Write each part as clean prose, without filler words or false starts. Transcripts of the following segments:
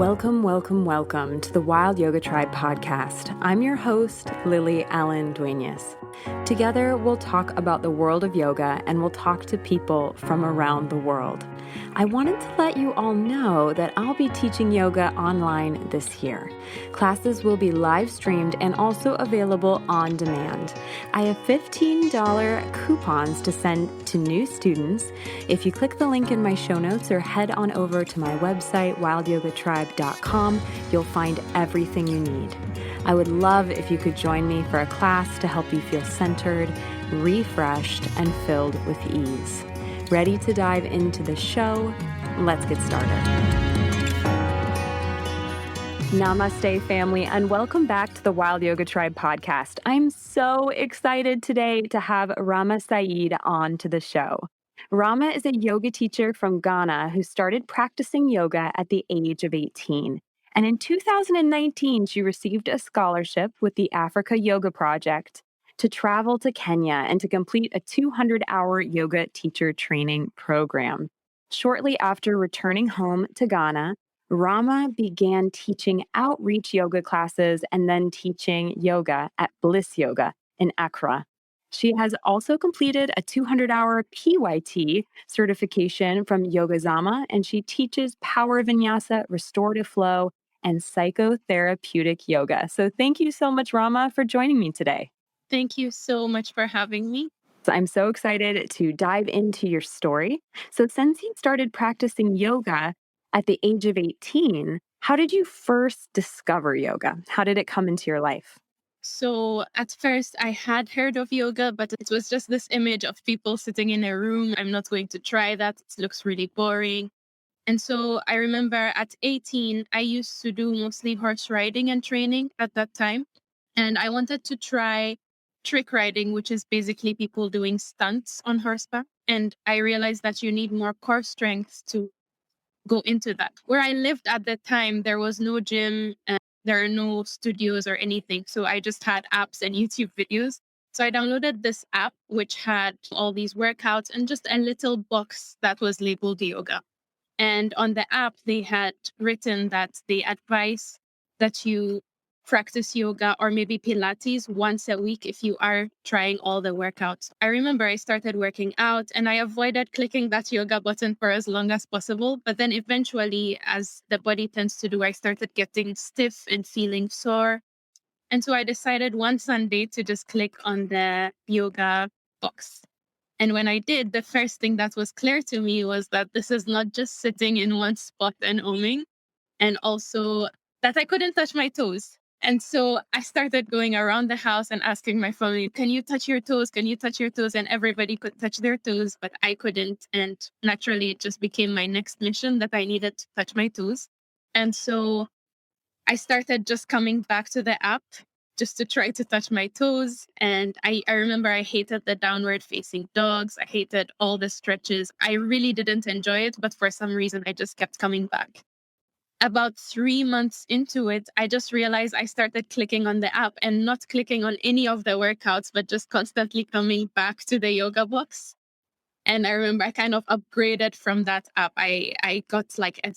Welcome, welcome, welcome to the Wild Yoga Tribe podcast. I'm your host, Lily Allen Duenas. Together, we'll talk about the world of yoga and we'll talk to people from around the world. I wanted to let you all know that I'll be teaching yoga online this year. Classes will be live streamed and also available on demand. I have $15 coupons to send to new students. If you click the link in my show notes or head on over to my website, wildyogatribe.com, you'll find everything you need. I would love if you could join me for a class to help you feel centered, refreshed, and filled with ease. Ready to dive into the show? Let's get started. Namaste, family, and welcome back to the Wild Yoga Tribe podcast. I'm so excited today to have Rama Saeed on to the show. Rama is a yoga teacher from Ghana who started practicing yoga at the age of 18. And in 2019, she received a scholarship with the Africa Yoga Project to travel to Kenya and to complete a 200-hour yoga teacher training program. Shortly after returning home to Ghana, Rama began teaching outreach yoga classes and then teaching yoga at Bliss Yoga in Accra. She has also completed a 200-hour PYT certification from Yogazama, and she teaches power vinyasa, restorative flow, and psychotherapeutic yoga. So thank you so much, Rama, for joining me today. Thank you so much for having me. I'm so excited to dive into your story. So since you started practicing yoga at the age of 18, how did you first discover yoga? How did it come into your life? So at first I had heard of yoga, but it was just this image of people sitting in a room. I'm not going to try that. It looks really boring. And so I remember at 18, I used to do mostly horse riding and training at that time. And I wanted to try trick riding, which is basically people doing stunts on horseback. And I realized that you need more core strength to go into that. Where I lived at the time, there was no gym and there are no studios or anything. So I just had apps and YouTube videos. So I downloaded this app, which had all these workouts and just a little box that was labeled yoga. And on the app, they had written that they advise that you practice yoga or maybe Pilates once a week if you are trying all the workouts. I remember I started working out and I avoided clicking that yoga button for as long as possible. But then eventually, as the body tends to do, I started getting stiff and feeling sore. And so I decided one Sunday to just click on the yoga box. And when I did, the first thing that was clear to me was that this is not just sitting in one spot and oming, and also that I couldn't touch my toes. And so I started going around the house and asking my family, can you touch your toes? Can you touch your toes? And everybody could touch their toes, but I couldn't. And naturally, it just became my next mission that I needed to touch my toes. And so I started just coming back to the app just to try to touch my toes. And I remember I hated the downward facing dogs. I hated all the stretches. I really didn't enjoy it, but for some reason, I just kept coming back. About 3 months into it, I just realized I started clicking on the app and not clicking on any of the workouts, but just constantly coming back to the yoga box. And I remember I kind of upgraded from that app. I got like a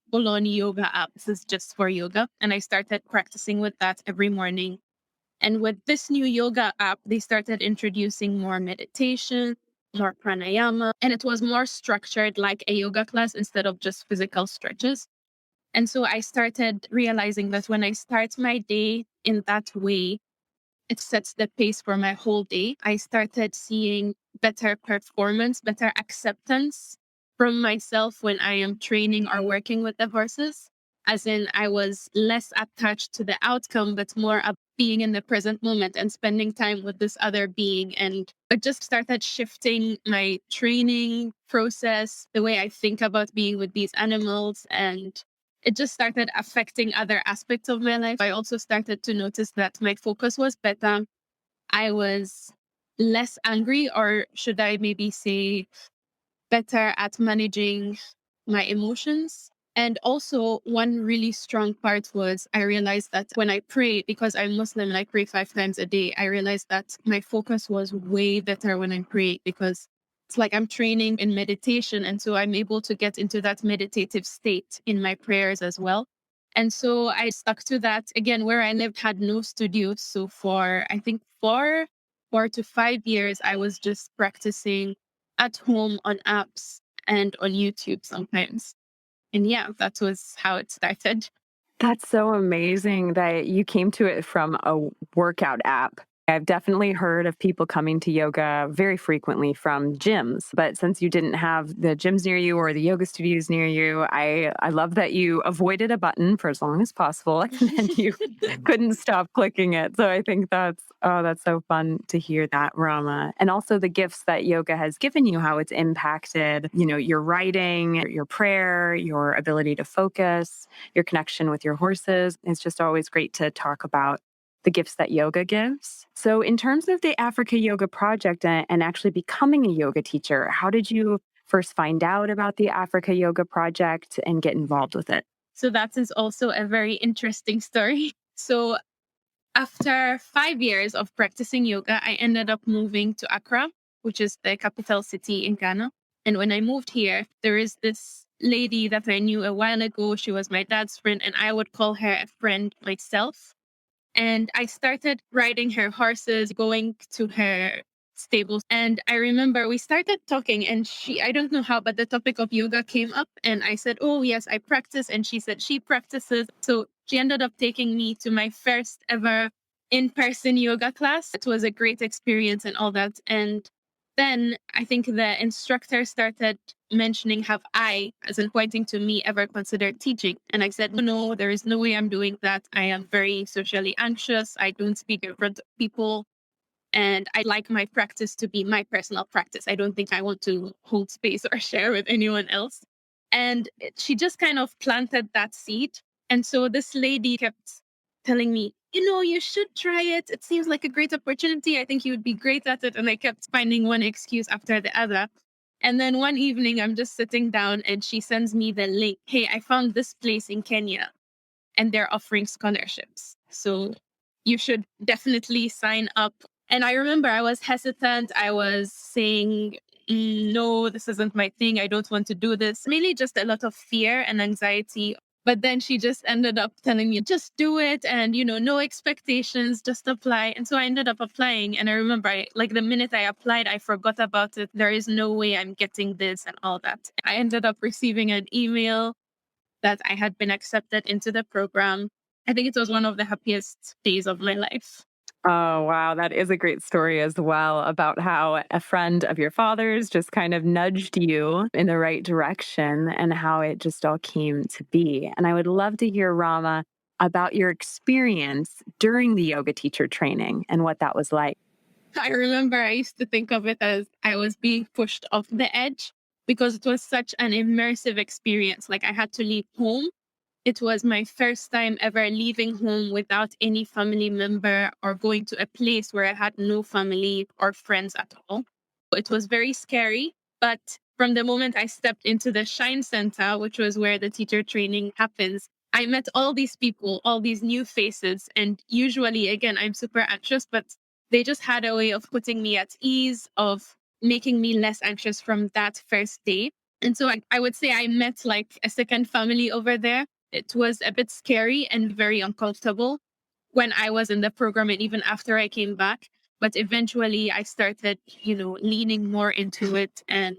full-on yoga app. This is just for yoga. And I started practicing with that every morning. And with this new yoga app, they started introducing more meditation, more pranayama, and it was more structured like a yoga class instead of just physical stretches. And so I started realizing that when I start my day in that way, it sets the pace for my whole day. I started seeing better performance, better acceptance from myself when I am training or working with the horses. As in, I was less attached to the outcome, but more of being in the present moment and spending time with this other being. And it just started shifting my training process, the way I think about being with these animals. And it just started affecting other aspects of my life. I also started to notice that my focus was better. I was less angry, or should I maybe say better at managing my emotions. And also, one really strong part was I realized that when I pray, because I'm Muslim and I pray 5 times a day, I realized that my focus was way better when I pray because it's like I'm training in meditation. And so I'm able to get into that meditative state in my prayers as well. And so I stuck to that. Again, where I lived had no studio. So for, I think, 4 to 5 years, I was just practicing at home on apps and on YouTube sometimes. And yeah, that was how it started. That's so amazing that you came to it from a workout app. I've definitely heard of people coming to yoga very frequently from gyms, but since you didn't have the gyms near you or the yoga studios near you, I love that you avoided a button for as long as possible and then you couldn't stop clicking it. So I think that's so fun to hear that, Rama. And also the gifts that yoga has given you, how it's impacted, your writing, your prayer, your ability to focus, your connection with your horses. It's just always great to talk about the gifts that yoga gives. So, in terms of the Africa Yoga Project and actually becoming a yoga teacher, how did you first find out about the Africa Yoga Project and get involved with it? So that is also a very interesting story. So after 5 years of practicing yoga, I ended up moving to Accra, which is the capital city in Ghana. And when I moved here, there is this lady that I knew a while ago. She was my dad's friend, and I would call her a friend myself. And I started riding her horses, going to her stables. And I remember we started talking, and I don't know how, but the topic of yoga came up. And I said, "Oh, yes, I practice." And she said she practices. So she ended up taking me to my first ever in person yoga class. It was a great experience and all that. And then I think the instructor started mentioning, have I, as in pointing to me, ever considered teaching? And I said, no, there is no way I'm doing that. I am very socially anxious. I don't speak in front of people. And I like my practice to be my personal practice. I don't think I want to hold space or share with anyone else. And she just kind of planted that seed. And so this lady kept telling me, you should try it. It seems like a great opportunity. I think you would be great at it. And I kept finding one excuse after the other. And then one evening, I'm just sitting down and she sends me the link. Hey, I found this place in Kenya and they're offering scholarships. So you should definitely sign up. And I remember I was hesitant. I was saying, no, this isn't my thing. I don't want to do this. Mainly just a lot of fear and anxiety. But then she just ended up telling me, just do it. And, no expectations, just apply. And so I ended up applying. And I remember, like the minute I applied, I forgot about it. There is no way I'm getting this and all that. I ended up receiving an email that I had been accepted into the program. I think it was one of the happiest days of my life. Oh, wow. That is a great story as well about how a friend of your father's just kind of nudged you in the right direction and how it just all came to be. And I would love to hear, Rama, about your experience during the yoga teacher training and what that was like. I remember I used to think of it as I was being pushed off the edge because it was such an immersive experience. Like I had to leave home. It was my first time ever leaving home without any family member or going to a place where I had no family or friends at all. It was very scary, but from the moment I stepped into the Shine Center, which was where the teacher training happens, I met all these people, all these new faces. And usually, again, I'm super anxious, but they just had a way of putting me at ease, of making me less anxious from that first day. And so I would say I met like a second family over there. It was a bit scary and very uncomfortable when I was in the program and even after I came back. But eventually I started, leaning more into it. And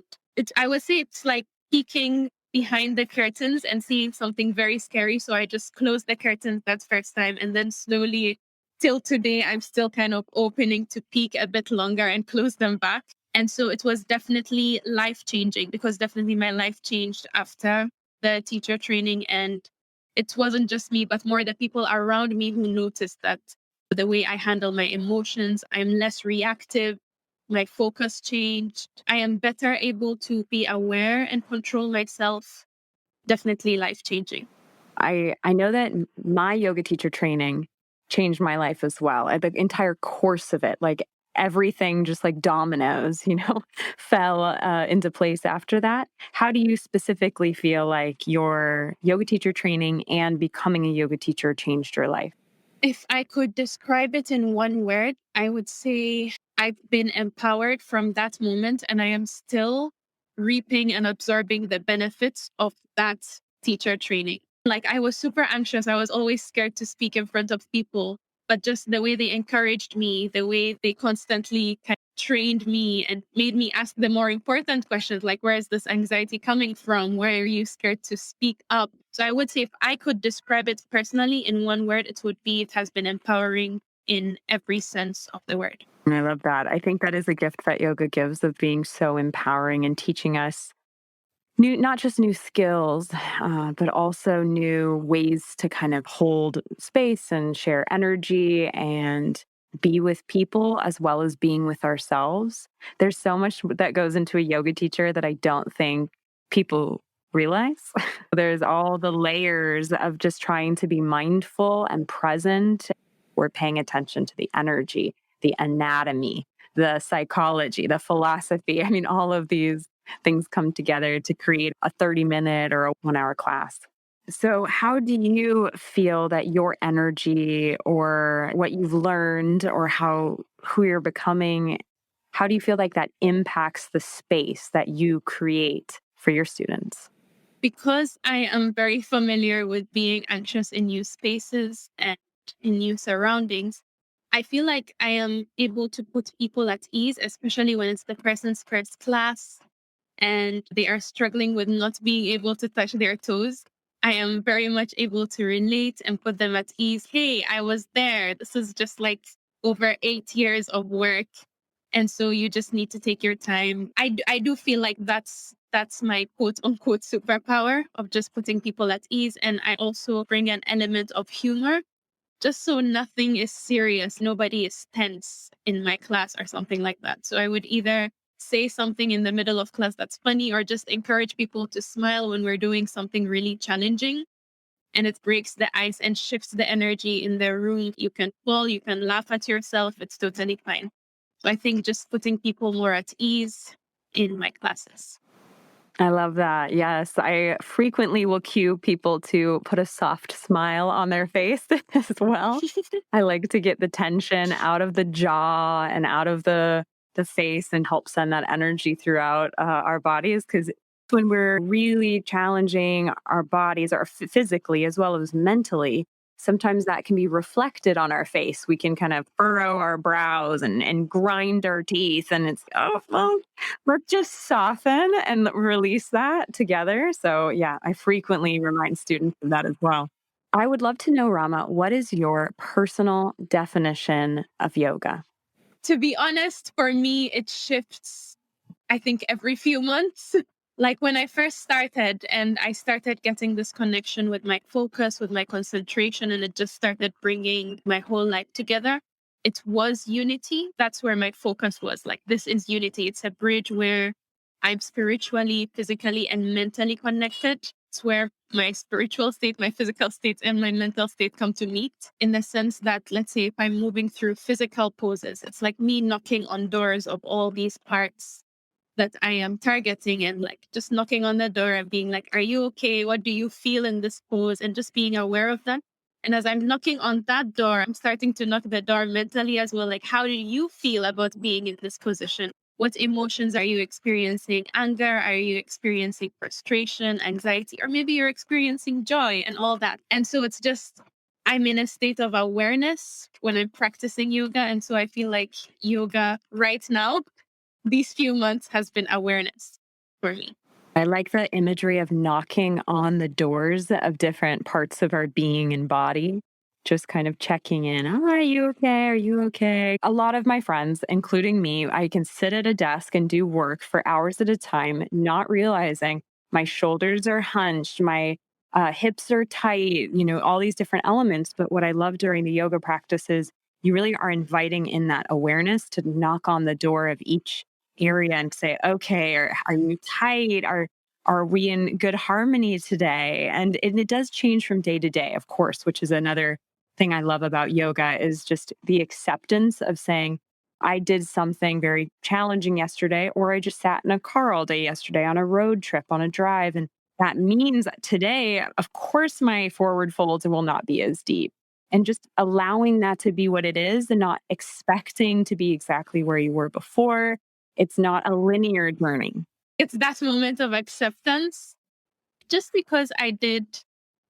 I would say it's like peeking behind the curtains and seeing something very scary. So I just closed the curtains that first time. And then slowly till today, I'm still kind of opening to peek a bit longer and close them back. And so it was definitely life changing because definitely my life changed after the teacher training. And it wasn't just me, but more the people around me who noticed that the way I handle my emotions, I'm less reactive. My focus changed. I am better able to be aware and control myself. Definitely life changing. I know that my yoga teacher training changed my life as well. The entire course of it, like everything just like dominoes, fell into place after that. How do you specifically feel like your yoga teacher training and becoming a yoga teacher changed your life? If I could describe it in one word, I would say I've been empowered from that moment, and I am still reaping and absorbing the benefits of that teacher training. Like I was super anxious. I was always scared to speak in front of people. But just the way they encouraged me, the way they constantly kind of trained me and made me ask the more important questions, like where is this anxiety coming from? Why are you scared to speak up? So I would say if I could describe it personally in one word, it would be it has been empowering in every sense of the word. And I love that. I think that is a gift that yoga gives of being so empowering and teaching us not just new skills, but also new ways to kind of hold space and share energy and be with people as well as being with ourselves. There's so much that goes into a yoga teacher that I don't think people realize. There's all the layers of just trying to be mindful and present. We're paying attention to the energy, the anatomy, the psychology, the philosophy. I mean, all of these things come together to create a 30-minute or a 1 hour class. So, how do you feel that your energy or what you've learned or who you're becoming, how do you feel like that impacts the space that you create for your students? Because I am very familiar with being anxious in new spaces and in new surroundings, I feel like I am able to put people at ease, especially when it's the person's first class and they are struggling with not being able to touch their toes. I am very much able to relate and put them at ease. Hey, I was there. This is just like over 8 years of work. And so you just need to take your time. I do feel like that's my quote unquote superpower of just putting people at ease. And I also bring an element of humor just so nothing is serious. Nobody is tense in my class or something like that. So I would either say something in the middle of class that's funny or just encourage people to smile when we're doing something really challenging. And it breaks the ice and shifts the energy in the room. You can fall, you can laugh at yourself. It's totally fine. So I think just putting people more at ease in my classes. I love that. Yes, I frequently will cue people to put a soft smile on their face as well. I like to get the tension out of the jaw and out of the face and help send that energy throughout our bodies because when we're really challenging our bodies or physically as well as mentally, sometimes that can be reflected on our face. We can kind of furrow our brows and grind our teeth and it's well, let's just soften and release that together. So yeah, I frequently remind students of that as well. I would love to know, Rama, what is your personal definition of yoga? To be honest, for me, it shifts I think every few months. Like when I first started and I started getting this connection with my focus, with my concentration, and it just started bringing my whole life together. It was unity. That's where my focus was. Like, this is unity. It's a bridge where I'm spiritually, physically, and mentally connected. It's where my spiritual state, my physical state, and my mental state come to meet in the sense that, let's say, if I'm moving through physical poses, it's like me knocking on doors of all these parts that I am targeting and like just knocking on the door and being like, are you okay? What do you feel in this pose? And just being aware of that. And as I'm knocking on that door, I'm starting to knock the door mentally as well. Like, how do you feel about being in this position? What emotions are you experiencing? Anger? Are you experiencing frustration, anxiety? Or maybe you're experiencing joy and all that. And so it's just, I'm in a state of awareness when I'm practicing yoga. And so I feel like yoga right now these few months has been awareness for me. I like the imagery of knocking on the doors of different parts of our being and body, just kind of checking in. Oh, are you okay? Are you okay? A lot of my friends, including me, I can sit at a desk and do work for hours at a time, not realizing my shoulders are hunched, my hips are tight, all these different elements. But what I love during the yoga practice is you really are inviting in that awareness to knock on the door of each area and say, okay, are you tight? Are we in good harmony today? And it does change from day to day, of course, which is another thing I love about yoga is just the acceptance of saying, I did something very challenging yesterday, or I just sat in a car all day yesterday on a road trip, on a drive. And that means that today, of course, my forward folds will not be as deep. And just allowing that to be what it is and not expecting to be exactly where you were before. It's not a linear journey. It's that moment of acceptance. Just because I did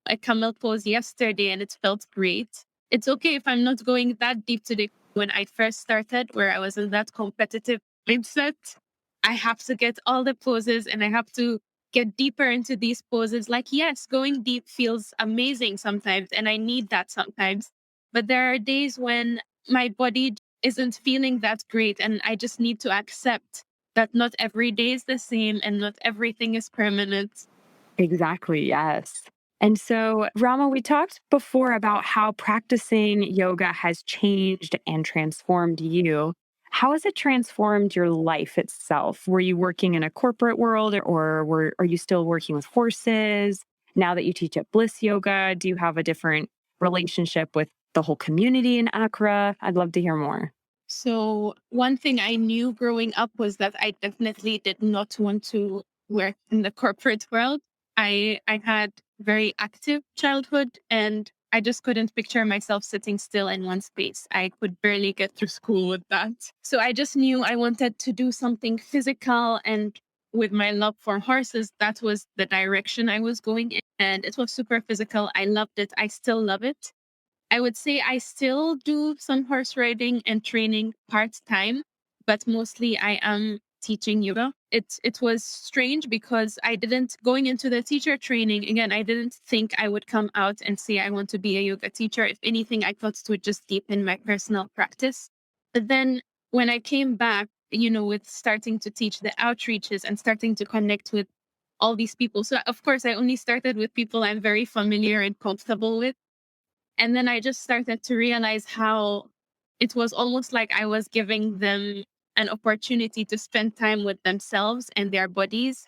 a camel pose yesterday and it felt great. It's okay if I'm not going that deep today. When I first started, where I was in that competitive mindset, I have to get all the poses and I have to get deeper into these poses. Like, yes, going deep feels amazing sometimes, and I need that sometimes. But there are days when my body isn't feeling that great, and I just need to accept that not every day is the same and not everything is permanent. Exactly, yes. And so, Rama, we talked before about how practicing yoga has changed and transformed you. How has it transformed your life itself? Were you working in a corporate world or are you still working with horses? Now that you teach at Bliss Yoga, do you have a different relationship with the whole community in Accra? I'd love to hear more. So, one thing I knew growing up was that I definitely did not want to work in the corporate world. I had very active childhood and I just couldn't picture myself sitting still in one space. I could barely get through school with that. So I just knew I wanted to do something physical, and with my love for horses, that was the direction I was going in. And it was super physical. I loved it. I still love it. I would say I still do some horse riding and training part time, but mostly I am teaching yoga. It was strange because I didn't going into the teacher training again. I didn't think I would come out and say I want to be a yoga teacher. If anything, I thought it would just deepen my personal practice. But then when I came back, with starting to teach the outreaches and starting to connect with all these people. So of course, I only started with people I'm very familiar and comfortable with, and then I just started to realize how it was almost like I was giving them an opportunity to spend time with themselves and their bodies.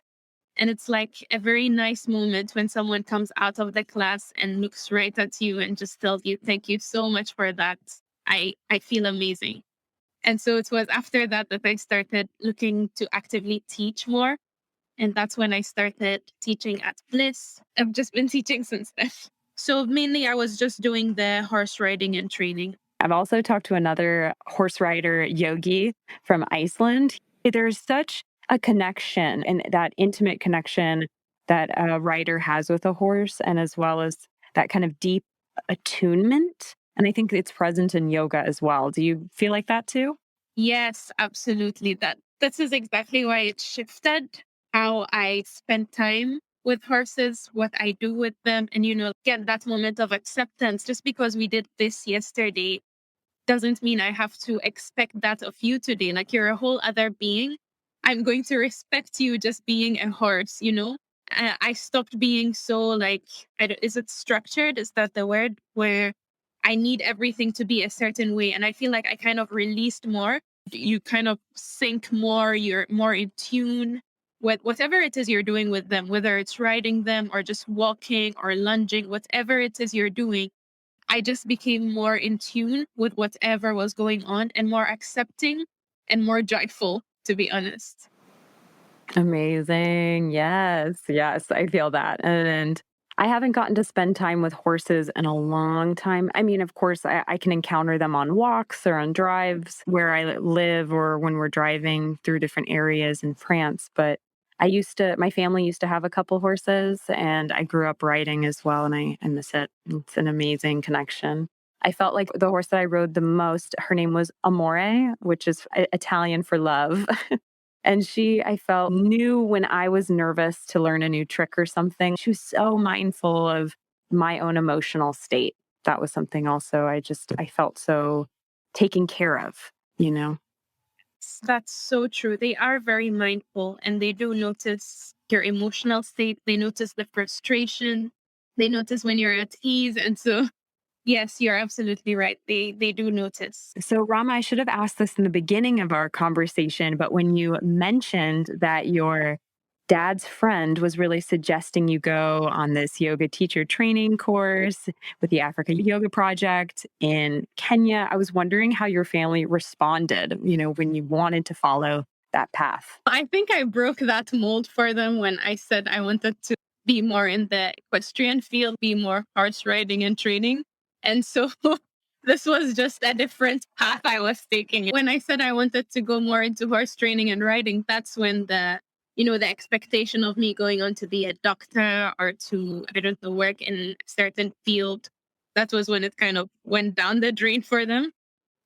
And it's like a very nice moment when someone comes out of the class and looks right at you and just tells you, "Thank you so much for that. I feel amazing." And so it was after that that I started looking to actively teach more. And that's when I started teaching at Bliss. I've just been teaching since then. So mainly I was just doing the horse riding and training. I've also talked to another horse rider, Yogi from Iceland. There's such a connection and that intimate connection that a rider has with a horse, and as well as that kind of deep attunement. And I think it's present in yoga as well. Do you feel like that too? Yes, absolutely. This is exactly why it shifted how I spend time with horses, what I do with them, and get that moment of acceptance. Just because we did this yesterday doesn't mean I have to expect that of you today. Like, you're a whole other being. I'm going to respect you just being a horse. I stopped being so like, is it structured? Is that the word? Where I need everything to be a certain way. And I feel like I kind of released more. You kind of sync more, you're more in tune with whatever it is you're doing with them, whether it's riding them or just walking or lunging, whatever it is you're doing. I just became more in tune with whatever was going on and more accepting and more joyful, to be honest. Amazing. Yes. Yes. I feel that. And I haven't gotten to spend time with horses in a long time. I mean, of course, I can encounter them on walks or on drives where I live or when we're driving through different areas in France. But my family used to have a couple horses and I grew up riding as well. And I miss it. It's an amazing connection. I felt like the horse that I rode the most, her name was Amore, which is Italian for love. And she, I felt, knew when I was nervous to learn a new trick or something. She was so mindful of my own emotional state. That was something also I felt so taken care of? That's so true. They are very mindful and they do notice your emotional state. They notice the frustration. They notice when you're at ease. And so, yes, you're absolutely right. They do notice. So, Rama, I should have asked this in the beginning of our conversation, but when you mentioned that your dad's friend was really suggesting you go on this yoga teacher training course with the Africa Yoga Project in Kenya, I was wondering how your family responded, when you wanted to follow that path. I think I broke that mold for them when I said I wanted to be more in the equestrian field, be more horse riding and training. And so this was just a different path I was taking. When I said I wanted to go more into horse training and riding, that's when the expectation of me going on to be a doctor or to, I don't know, work in a certain field. That was when it kind of went down the drain for them.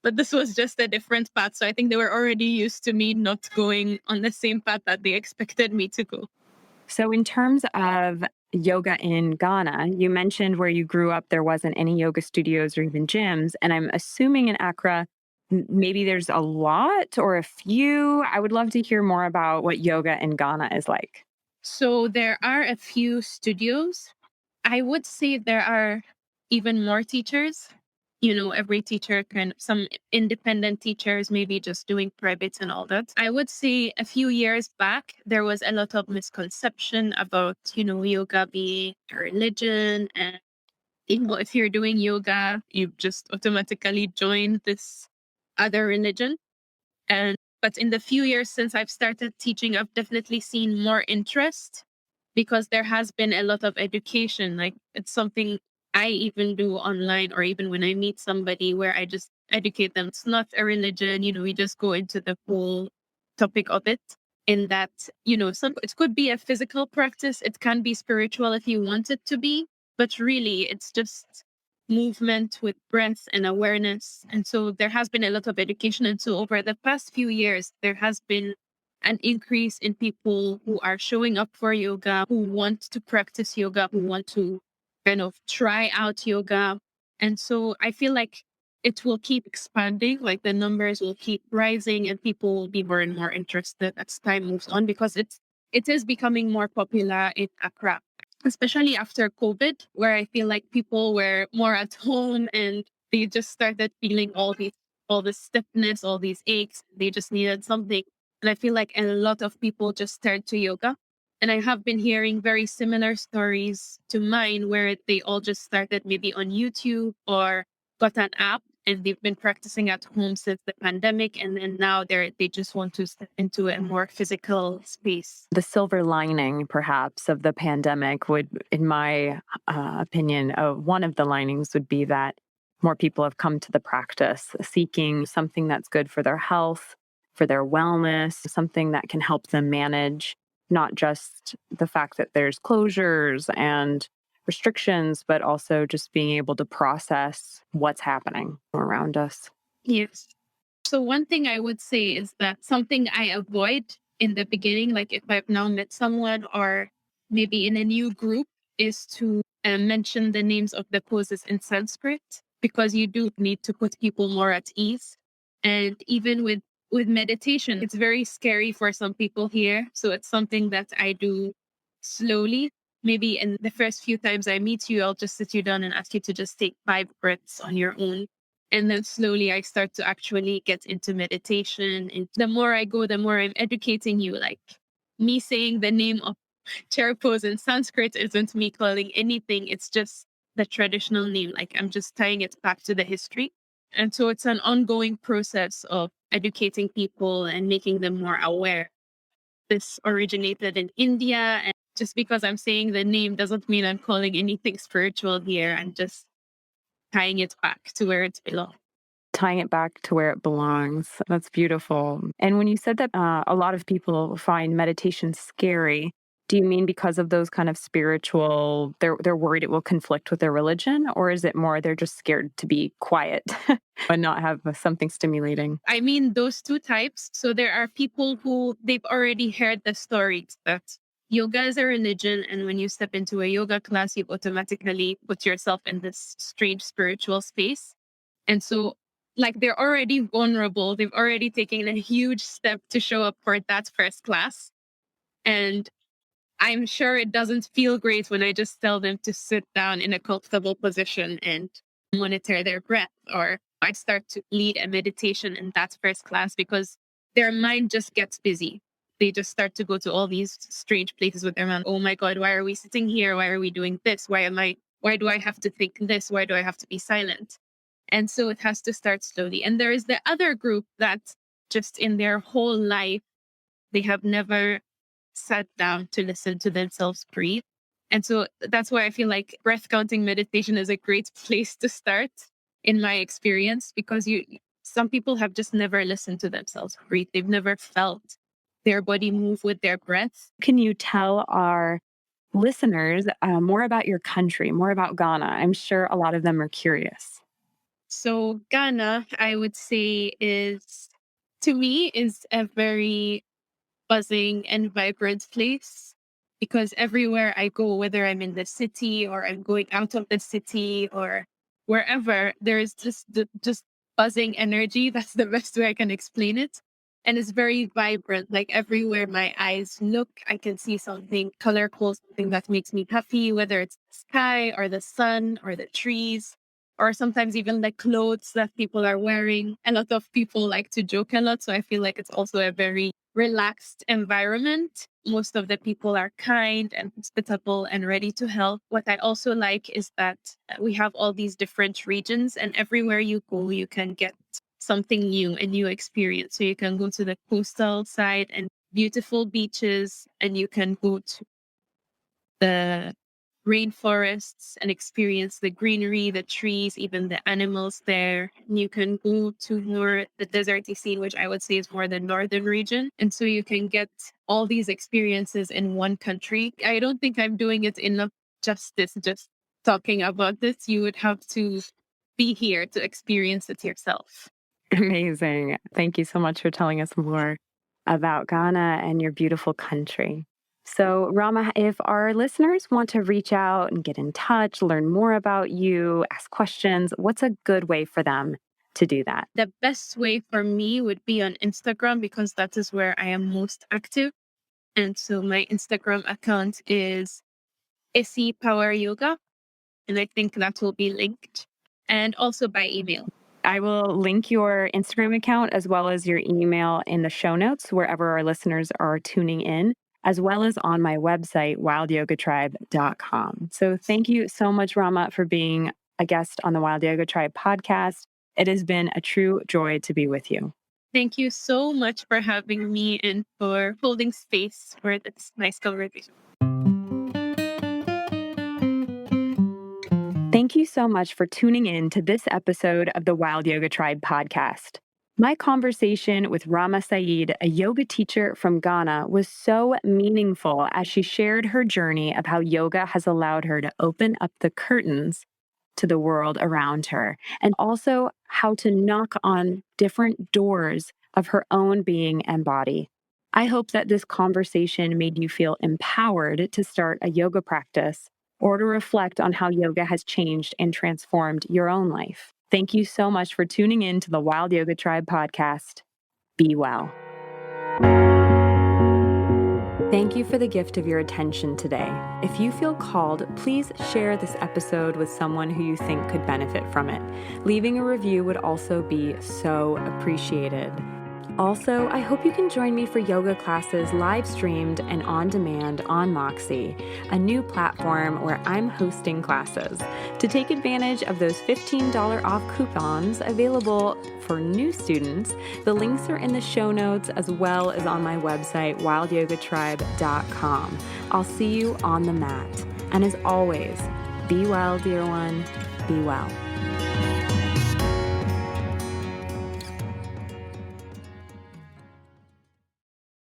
But this was just a different path. So I think they were already used to me not going on the same path that they expected me to go. So, in terms of yoga in Ghana, you mentioned where you grew up, there wasn't any yoga studios or even gyms. And I'm assuming in Accra, maybe there's a lot or a few. I would love to hear more about what yoga in Ghana is like. So there are a few studios. I would say there are even more teachers. Every teacher some independent teachers, maybe just doing privates and all that. I would say a few years back, there was a lot of misconception about, yoga being a religion. And, if you're doing yoga, you just automatically join this other religion. And but in the few years since I've started teaching, I've definitely seen more interest because there has been a lot of education. Like it's something I even do online or even when I meet somebody where I just educate them. It's not a religion, we just go into the whole topic of it. In that, it could be a physical practice, it can be spiritual if you want it to be, but really it's just movement with breath and awareness. And so there has been a lot of education. And so over the past few years, there has been an increase in people who are showing up for yoga, who want to practice yoga, who want to kind of try out yoga. And so I feel like it will keep expanding, like the numbers will keep rising and people will be more and more interested as time moves on because it is becoming more popular in Accra, especially after COVID, where I feel like people were more at home and they just started feeling all this stiffness, all these aches. They just needed something. And I feel like a lot of people just turned to yoga. And I have been hearing very similar stories to mine where they all just started maybe on YouTube or got an app and they've been practicing at home since the pandemic. And then now they just want to step into a more physical space. The silver lining, perhaps, of the pandemic would, in my opinion, one of the linings would be that more people have come to the practice seeking something that's good for their health, for their wellness, something that can help them manage not just the fact that there's closures and restrictions, but also just being able to process what's happening around us. Yes. So one thing I would say is that something I avoid in the beginning, like if I've now met someone or maybe in a new group, is to mention the names of the poses in Sanskrit because you do need to put people more at ease. And even with meditation, it's very scary for some people here. So it's something that I do slowly. Maybe in the first few times I meet you, I'll just sit you down and ask you to just take 5 breaths on your own. And then slowly I start to actually get into meditation. And the more I go, the more I'm educating you. Like me saying the name of chair pose in Sanskrit isn't me calling anything. It's just the traditional name. Like I'm just tying it back to the history. And so it's an ongoing process of educating people and making them more aware. This originated in India. And just because I'm saying the name doesn't mean I'm calling anything spiritual here. I'm just tying it back to where it belongs. Tying it back to where it belongs. That's beautiful. And when you said that a lot of people find meditation scary, do you mean because of those kind of spiritual, they're worried it will conflict with their religion, or is it more they're just scared to be quiet and not have something stimulating? I mean, those two types. So there are people who they've already heard the stories that yoga is a religion. And when you step into a yoga class, you automatically put yourself in this strange spiritual space. And so, like, they're already vulnerable. They've already taken a huge step to show up for that first class. And I'm sure it doesn't feel great when I just tell them to sit down in a comfortable position and monitor their breath, or I start to lead a meditation in that first class because their mind just gets busy. They just start to go to all these strange places with their mind. Oh my God, why are we sitting here? Why are we doing this? Why do I have to think this? Why do I have to be silent? And so it has to start slowly. And there is the other group that just in their whole life, they have never sat down to listen to themselves breathe. And so that's why I feel like breath counting meditation is a great place to start in my experience, because some people have just never listened to themselves breathe. They've never felt their body move with their breath. Can you tell our listeners more about your country, more about Ghana? I'm sure a lot of them are curious. So Ghana, I would say to me, is a very buzzing and vibrant place because everywhere I go, whether I'm in the city or I'm going out of the city or wherever, there is just buzzing energy. That's the best way I can explain it. And it's very vibrant. Like everywhere my eyes look, I can see something colorful, something that makes me happy, whether it's the sky or the sun or the trees, or sometimes even the clothes that people are wearing. A lot of people like to joke a lot. So I feel like it's also a very relaxed environment. Most of the people are kind and hospitable and ready to help. What I also like is that we have all these different regions, and everywhere you go, you can get something new, a new experience. So you can go to the coastal side and beautiful beaches, and you can go to the rainforests and experience the greenery, the trees, even the animals there. And you can go to more the deserty scene, which I would say is more the northern region. And so you can get all these experiences in one country. I don't think I'm doing it enough justice just talking about this. You would have to be here to experience it yourself. Amazing. Thank you so much for telling us more about Ghana and your beautiful country. So, Rama, if our listeners want to reach out and get in touch, learn more about you, ask questions, what's a good way for them to do that? The best way for me would be on Instagram because that is where I am most active. And so my Instagram account is Issy Power Yoga. And I think that will be linked. And also by email. I will link your Instagram account as well as your email in the show notes wherever our listeners are tuning in, as well as on my website, wildyogatribe.com. So thank you so much, Rama, for being a guest on the Wild Yoga Tribe podcast. It has been a true joy to be with you. Thank you so much for having me and for holding space for this nice conversation. Thank you so much for tuning in to this episode of the Wild Yoga Tribe podcast. My conversation with Rama Saeed, a yoga teacher from Ghana, was so meaningful as she shared her journey of how yoga has allowed her to open up the curtains to the world around her, and also how to knock on different doors of her own being and body. I hope that this conversation made you feel empowered to start a yoga practice or to reflect on how yoga has changed and transformed your own life. Thank you so much for tuning in to the Wild Yoga Tribe podcast. Be well. Thank you for the gift of your attention today. If you feel called, please share this episode with someone who you think could benefit from it. Leaving a review would also be so appreciated. Also, I hope you can join me for yoga classes live streamed and on demand on Moxie, a new platform where I'm hosting classes. To take advantage of those $15 off coupons available for new students, the links are in the show notes as well as on my website, wildyogatribe.com. I'll see you on the mat. And as always, be well, dear one, be well.